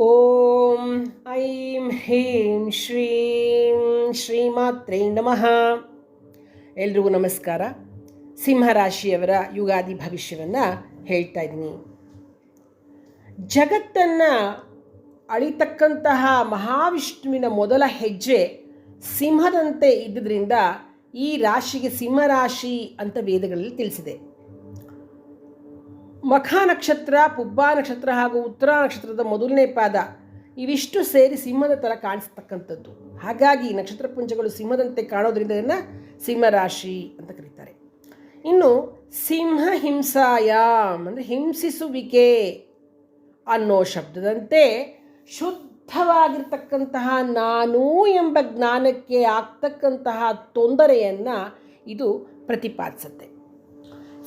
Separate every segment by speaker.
Speaker 1: ಓಂ ಐಂ ಹೀಂ ಶ್ರೀಂ ಶ್ರೀಮಾತ್ರೇ ನಮಃ. ಎಲ್ರಿಗೂ ನಮಸ್ಕಾರ. ಸಿಂಹರಾಶಿಯವರ ಯುಗಾದಿ ಭವಿಷ್ಯವನ್ನು ಹೇಳ್ತಾ ಇದ್ದೀನಿ. ಜಗತ್ತನ್ನು ಅಳಿತಕ್ಕಂತಹ ಮಹಾವಿಷ್ಣುವಿನ ಮೊದಲ ಹೆಜ್ಜೆ ಸಿಂಹದಂತೆ ಇದ್ದುದರಿಂದ ಈ ರಾಶಿಗೆ ಸಿಂಹರಾಶಿ ಅಂತ ವೇದಗಳಲ್ಲಿ ತಿಳಿಸಿದೆ. ಮಖ ನಕ್ಷತ್ರ, ಪುಬ್ಬ ನಕ್ಷತ್ರ ಹಾಗೂ ಉತ್ತರ ನಕ್ಷತ್ರದ ಮೊದಲನೇ ಪಾದ ಇವಿಷ್ಟು ಸೇರಿ ಸಿಂಹದ ಥರ ಕಾಣಿಸ್ತಕ್ಕಂಥದ್ದು. ಹಾಗಾಗಿ ನಕ್ಷತ್ರ ಪುಂಜಗಳು ಸಿಂಹದಂತೆ ಕಾಣೋದ್ರಿಂದ ಇದನ್ನು ಸಿಂಹರಾಶಿ ಅಂತ ಕರೀತಾರೆ. ಇನ್ನು ಸಿಂಹ ಹಿಂಸಾಯಾಮ್ ಅಂದರೆ ಹಿಂಸಿಸುವಿಕೆ ಅನ್ನೋ ಶಬ್ದದಂತೆ ಶುದ್ಧವಾಗಿರ್ತಕ್ಕಂತಹ ನಾನು ಎಂಬ ಜ್ಞಾನಕ್ಕೆ ಆಗ್ತಕ್ಕಂತಹ ತೊಂದರೆಯನ್ನು ಇದು ಪ್ರತಿಪಾದಿಸುತ್ತೆ.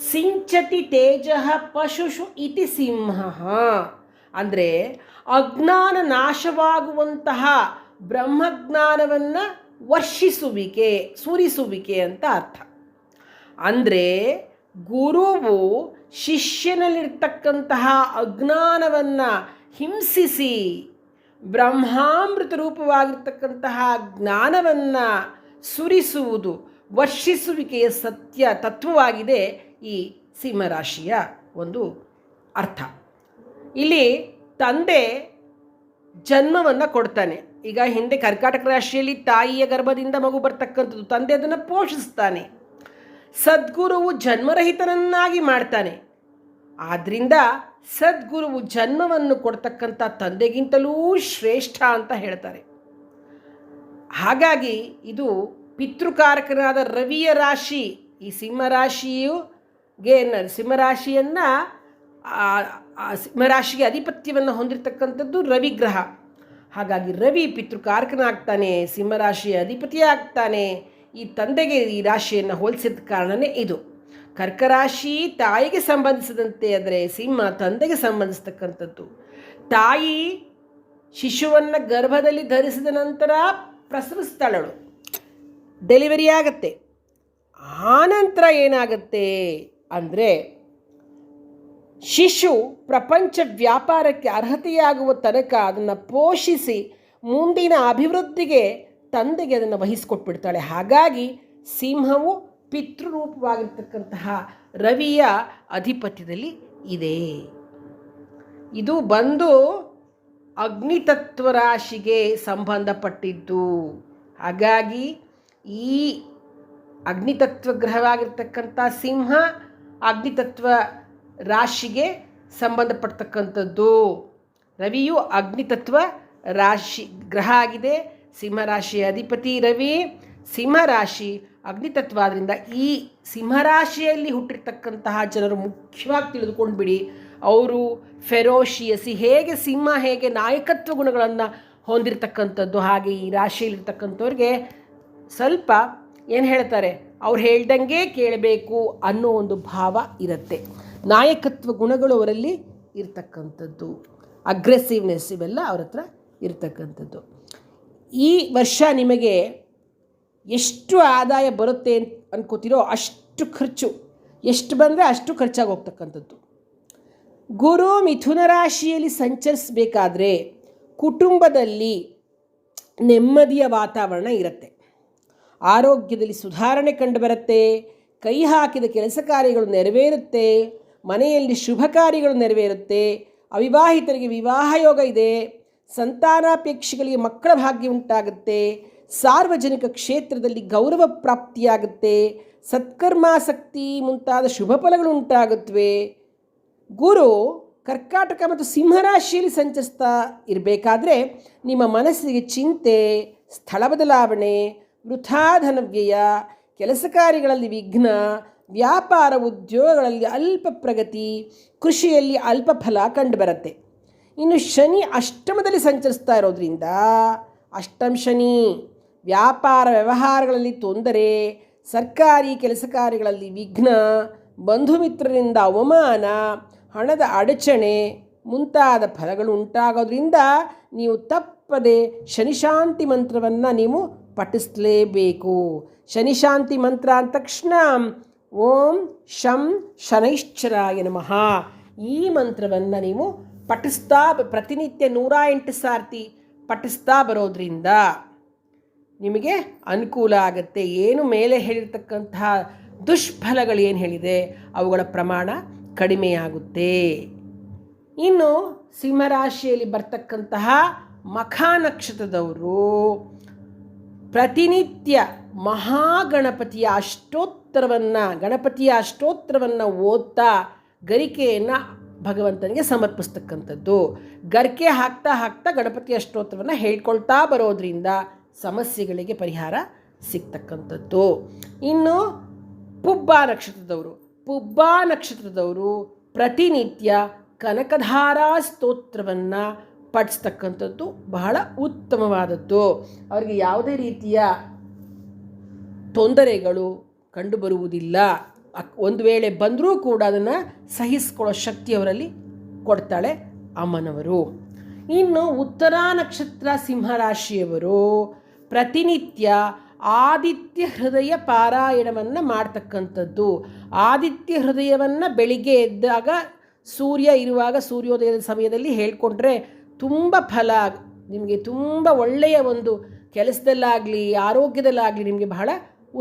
Speaker 1: ಸಿಂಚತಿ ತೇಜ ಪಶುಷು ಇತಿ ಸಿಂಹ ಅಂದರೆ ಅಜ್ಞಾನ ನಾಶವಾಗುವಂತಹ ಬ್ರಹ್ಮಜ್ಞಾನವನ್ನು ವರ್ಷಿಸುವಿಕೆ, ಸುರಿಸುವಿಕೆ ಅಂತ ಅರ್ಥ. ಅಂದರೆ ಗುರುವು ಶಿಷ್ಯನಲ್ಲಿರ್ತಕ್ಕಂತಹ ಅಜ್ಞಾನವನ್ನು ಹಿಂಸಿಸಿ ಬ್ರಹ್ಮಾಮೃತ ರೂಪವಾಗಿರ್ತಕ್ಕಂತಹ ಜ್ಞಾನವನ್ನು ಸುರಿಸುವುದು, ವರ್ಷಿಸುವಿಕೆಯ ಸತ್ಯ ತತ್ವವಾಗಿದೆ ಈ ಸಿಂಹರಾಶಿಯ ಒಂದು ಅರ್ಥ. ಇಲ್ಲಿ ತಂದೆ ಜನ್ಮವನ್ನು ಕೊಡ್ತಾನೆ. ಈಗ ಹಿಂದೆ ಕರ್ಕಾಟಕ ರಾಶಿಯಲ್ಲಿ ತಾಯಿಯ ಗರ್ಭದಿಂದ ಮಗು ಬರ್ತಕ್ಕಂಥದ್ದು, ತಂದೆ ಅದನ್ನು ಪೋಷಿಸ್ತಾನೆ. ಸದ್ಗುರುವು ಜನ್ಮರಹಿತನನ್ನಾಗಿ ಮಾಡ್ತಾನೆ. ಆದ್ದರಿಂದ ಸದ್ಗುರುವು ಜನ್ಮವನ್ನು ಕೊಡ್ತಕ್ಕಂಥ ತಂದೆಗಿಂತಲೂ ಶ್ರೇಷ್ಠ ಅಂತ ಹೇಳ್ತಾರೆ. ಹಾಗಾಗಿ ಇದು ಪಿತೃಕಾರಕನಾದ ರವಿಯ ರಾಶಿ. ಈ ಸಿಂಹರಾಶಿಗೆ ಅಧಿಪತ್ಯವನ್ನು ಹೊಂದಿರತಕ್ಕಂಥದ್ದು ರವಿಗ್ರಹ. ಹಾಗಾಗಿ ರವಿ ಪಿತೃಕಾರಕನಾಗ್ತಾನೆ, ಸಿಂಹರಾಶಿಯ ಅಧಿಪತಿ ಆಗ್ತಾನೆ. ಈ ತಂದೆಗೆ ಈ ರಾಶಿಯನ್ನು ಹೋಲಿಸಿದ ಕಾರಣವೇ ಇದು. ಕರ್ಕರಾಶಿ ತಾಯಿಗೆ ಸಂಬಂಧಿಸಿದಂತೆ, ಆದರೆ ಸಿಂಹ ತಂದೆಗೆ ಸಂಬಂಧಿಸ್ತಕ್ಕಂಥದ್ದು. ತಾಯಿ ಶಿಶುವನ್ನು ಗರ್ಭದಲ್ಲಿ ಧರಿಸಿದ ನಂತರ ಪ್ರಸವಿಸ್ತಾಳಳು, ಡೆಲಿವರಿ ಆಗತ್ತೆ. ಆನಂತರ ಏನಾಗುತ್ತೆ ಅಂದರೆ ಶಿಶು ಪ್ರಪಂಚ ವ್ಯಾಪಾರಕ್ಕೆ ಅರ್ಹತೆಯಾಗುವ ತನಕ ಅದನ್ನು ಪೋಷಿಸಿ ಮುಂದಿನ ಅಭಿವೃದ್ಧಿಗೆ ತಂದೆಗೆ ಅದನ್ನು ವಹಿಸಿಕೊಟ್ಬಿಡ್ತಾಳೆ. ಹಾಗಾಗಿ ಸಿಂಹವು ಪಿತೃರೂಪವಾಗಿರ್ತಕ್ಕಂತಹ ರವಿಯ ಅಧಿಪತ್ಯದಲ್ಲಿ ಇದೆ. ಇದು ಬಂದು ಅಗ್ನಿತತ್ವ ರಾಶಿಗೆ ಸಂಬಂಧಪಟ್ಟಿದ್ದು. ಹಾಗಾಗಿ ಈ ಅಗ್ನಿತತ್ವ ಗ್ರಹವಾಗಿರ್ತಕ್ಕಂಥ ಸಿಂಹ ಅಗ್ನಿತತ್ವ ರಾಶಿಗೆ ಸಂಬಂಧಪಡ್ತಕ್ಕಂಥದ್ದು. ರವಿಯು ಅಗ್ನಿತತ್ವ ರಾಶಿ ಗ್ರಹ ಆಗಿದೆ. ಸಿಂಹರಾಶಿಯ ಅಧಿಪತಿ ರವಿ. ಸಿಂಹರಾಶಿ ಅಗ್ನಿತತ್ವ ಆದ್ದರಿಂದ ಈ ಸಿಂಹರಾಶಿಯಲ್ಲಿ ಹುಟ್ಟಿರ್ತಕ್ಕಂತಹ ಜನರು ಮುಖ್ಯವಾಗಿ ತಿಳಿದುಕೊಂಡ್ಬಿಡಿ, ಅವರು ಫೆರೋಶಿಯಸಿ, ಹೇಗೆ ಸಿಂಹ ಹೇಗೆ ನಾಯಕತ್ವ ಗುಣಗಳನ್ನು ಹೊಂದಿರತಕ್ಕಂಥದ್ದು, ಹಾಗೆ ಈ ರಾಶಿಯಲ್ಲಿರ್ತಕ್ಕಂಥವ್ರಿಗೆ ಸ್ವಲ್ಪ ಏನು ಹೇಳ್ತಾರೆ, ಅವ್ರು ಹೇಳ್ದಂಗೆ ಕೇಳಬೇಕು ಅನ್ನೋ ಒಂದು ಭಾವ ಇರುತ್ತೆ. ನಾಯಕತ್ವ ಗುಣಗಳು ಅವರಲ್ಲಿ ಇರ್ತಕ್ಕಂಥದ್ದು, ಅಗ್ರೆಸಿವ್ನೆಸ್ ಇವೆಲ್ಲ ಅವ್ರ ಹತ್ರ ಇರ್ತಕ್ಕಂಥದ್ದು. ಈ ವರ್ಷ ನಿಮಗೆ ಎಷ್ಟು ಆದಾಯ ಬರುತ್ತೆ ಅನ್ಕೋತಿರೋ ಅಷ್ಟು ಖರ್ಚು, ಎಷ್ಟು ಬಂದರೆ ಅಷ್ಟು ಖರ್ಚಾಗಿ ಹೋಗ್ತಕ್ಕಂಥದ್ದು. ಗುರು ಮಿಥುನ ರಾಶಿಯಲ್ಲಿ ಸಂಚರಿಸಬೇಕಾದ್ರೆ ಕುಟುಂಬದಲ್ಲಿ ನೆಮ್ಮದಿಯ ವಾತಾವರಣ ಇರುತ್ತೆ. ಆರೋಗ್ಯದಲ್ಲಿ ಸುಧಾರಣೆ ಕಂಡುಬರುತ್ತೆ. ಕೈ ಹಾಕಿದ ಕೆಲಸ ಕಾರ್ಯಗಳು ನೆರವೇರುತ್ತೆ. ಮನೆಯಲ್ಲಿ ಶುಭ ಕಾರ್ಯಗಳು ನೆರವೇರುತ್ತೆ. ಅವಿವಾಹಿತರಿಗೆ ವಿವಾಹ ಯೋಗ ಇದೆ. ಸಂತಾನಾಪೇಕ್ಷಿಗಳಿಗೆ ಮಕ್ಕಳ ಭಾಗ್ಯ ಉಂಟಾಗುತ್ತೆ. ಸಾರ್ವಜನಿಕ ಕ್ಷೇತ್ರದಲ್ಲಿ ಗೌರವ ಪ್ರಾಪ್ತಿಯಾಗುತ್ತೆ. ಸತ್ಕರ್ಮಾಸಕ್ತಿ ಮುಂತಾದ ಶುಭ ಫಲಗಳು ಉಂಟಾಗುತ್ತವೆ. ಗುರು ಕರ್ಕಾಟಕ ಮತ್ತು ಸಿಂಹರಾಶಿಯಲ್ಲಿ ಸಂಚರಿಸ್ತಾ ಇರಬೇಕಾದ್ರೆ ನಿಮ್ಮ ಮನಸ್ಸಿಗೆ ಚಿಂತೆ, ಸ್ಥಳ ಬದಲಾವಣೆ, ವೃಥಾ ಧನವ್ಯಯ, ಕೆಲಸ ಕಾರ್ಯಗಳಲ್ಲಿ ವಿಘ್ನ, ವ್ಯಾಪಾರ ಉದ್ಯೋಗಗಳಲ್ಲಿ ಅಲ್ಪ ಪ್ರಗತಿ, ಕೃಷಿಯಲ್ಲಿ ಅಲ್ಪ ಫಲ ಕಂಡುಬರುತ್ತೆ. ಇನ್ನು ಶನಿ ಅಷ್ಟಮದಲ್ಲಿ ಸಂಚರಿಸ್ತಾ ಇರೋದ್ರಿಂದ, ಅಷ್ಟಮ ಶನಿ, ವ್ಯಾಪಾರ ವ್ಯವಹಾರಗಳಲ್ಲಿ ತೊಂದರೆ, ಸರ್ಕಾರಿ ಕೆಲಸ ಕಾರ್ಯಗಳಲ್ಲಿ ವಿಘ್ನ, ಬಂಧು ಮಿತ್ರರಿಂದ ಅವಮಾನ, ಹಣದ ಅಡಚಣೆ ಮುಂತಾದ ಫಲಗಳು ಉಂಟಾಗೋದ್ರಿಂದ ನೀವು ತಪ್ಪದೆ ಶನಿಶಾಂತಿ ಮಂತ್ರವನ್ನು ನೀವು ಪಠಿಸಲೇಬೇಕು. ಶನಿಶಾಂತಿ ಮಂತ್ರ ಅಂದ ತಕ್ಷಣ ಓಂ ಶಂ ಶನೈಶ್ಚರಾಯ ನಮಃ ಈ ಮಂತ್ರವನ್ನು ನೀವು ಪಠಿಸ್ತಾ ಪ್ರತಿನಿತ್ಯ 108 ಸಾರ್ತಿ ಪಠಿಸ್ತಾ ಬರೋದ್ರಿಂದ ನಿಮಗೆ ಅನುಕೂಲ ಆಗುತ್ತೆ. ಏನು ಮೇಲೆ ಹೇಳಿರ್ತಕ್ಕಂತಹ ದುಷ್ಫಲಗಳು ಏನು ಹೇಳಿದೆ ಅವುಗಳ ಪ್ರಮಾಣ ಕಡಿಮೆಯಾಗುತ್ತೆ. ಇನ್ನು ಸಿಂಹರಾಶಿಯಲ್ಲಿ ಬರ್ತಕ್ಕಂತಹ ಮಖ ನಕ್ಷತ್ರದವರು ಪ್ರತಿನಿತ್ಯ ಮಹಾಗಣಪತಿಯ ಅಷ್ಟೋತ್ತರವನ್ನು ಓದ್ತಾ ಗರಿಕೆಯನ್ನು ಭಗವಂತನಿಗೆ ಸಮರ್ಪಿಸ್ತಕ್ಕಂಥದ್ದು. ಗರಿಕೆ ಹಾಕ್ತಾ ಗಣಪತಿ ಅಷ್ಟೋತ್ತರವನ್ನು ಹೇಳ್ಕೊಳ್ತಾ ಬರೋದ್ರಿಂದ ಸಮಸ್ಯೆಗಳಿಗೆ ಪರಿಹಾರ ಸಿಗ್ತಕ್ಕಂಥದ್ದು. ಇನ್ನು ಪುಬ್ಬ ನಕ್ಷತ್ರದವರು ಪ್ರತಿನಿತ್ಯ ಕನಕಧಾರಾ ಸ್ತೋತ್ರವನ್ನು ಪಠಿಸ್ತಕ್ಕಂಥದ್ದು ಬಹಳ ಉತ್ತಮವಾದದ್ದು. ಅವರಿಗೆ ಯಾವುದೇ ರೀತಿಯ ತೊಂದರೆಗಳು ಕಂಡುಬರುವುದಿಲ್ಲ. ಒಂದು ವೇಳೆ ಬಂದರೂ ಕೂಡ ಅದನ್ನು ಸಹಿಸಿಕೊಳ್ಳೋ ಶಕ್ತಿ ಅವರಲ್ಲಿ ಕೊಡ್ತಾಳೆ ಅಮ್ಮನವರು. ಇನ್ನು ಉತ್ತರ ನಕ್ಷತ್ರ ಸಿಂಹರಾಶಿಯವರು ಪ್ರತಿನಿತ್ಯ ಆದಿತ್ಯ ಹೃದಯ ಪಾರಾಯಣವನ್ನು ಮಾಡ್ತಕ್ಕಂಥದ್ದು. ಆದಿತ್ಯ ಹೃದಯವನ್ನು ಬೆಳಿಗ್ಗೆ ಎದ್ದಾಗ ಸೂರ್ಯ ಇರುವಾಗ ಸೂರ್ಯೋದಯದ ಸಮಯದಲ್ಲಿ ಹೇಳ್ಕೊಂಡ್ರೆ ತುಂಬ ಫಲ, ನಿಮಗೆ ತುಂಬ ಒಳ್ಳೆಯ ಒಂದು ಕೆಲಸದಲ್ಲಾಗಲಿ ಆರೋಗ್ಯದಲ್ಲಾಗಲಿ ನಿಮಗೆ ಬಹಳ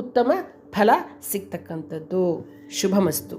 Speaker 1: ಉತ್ತಮ ಫಲ ಸಿಗ್ತಕ್ಕಂಥದ್ದು. ಶುಭಮಸ್ತು.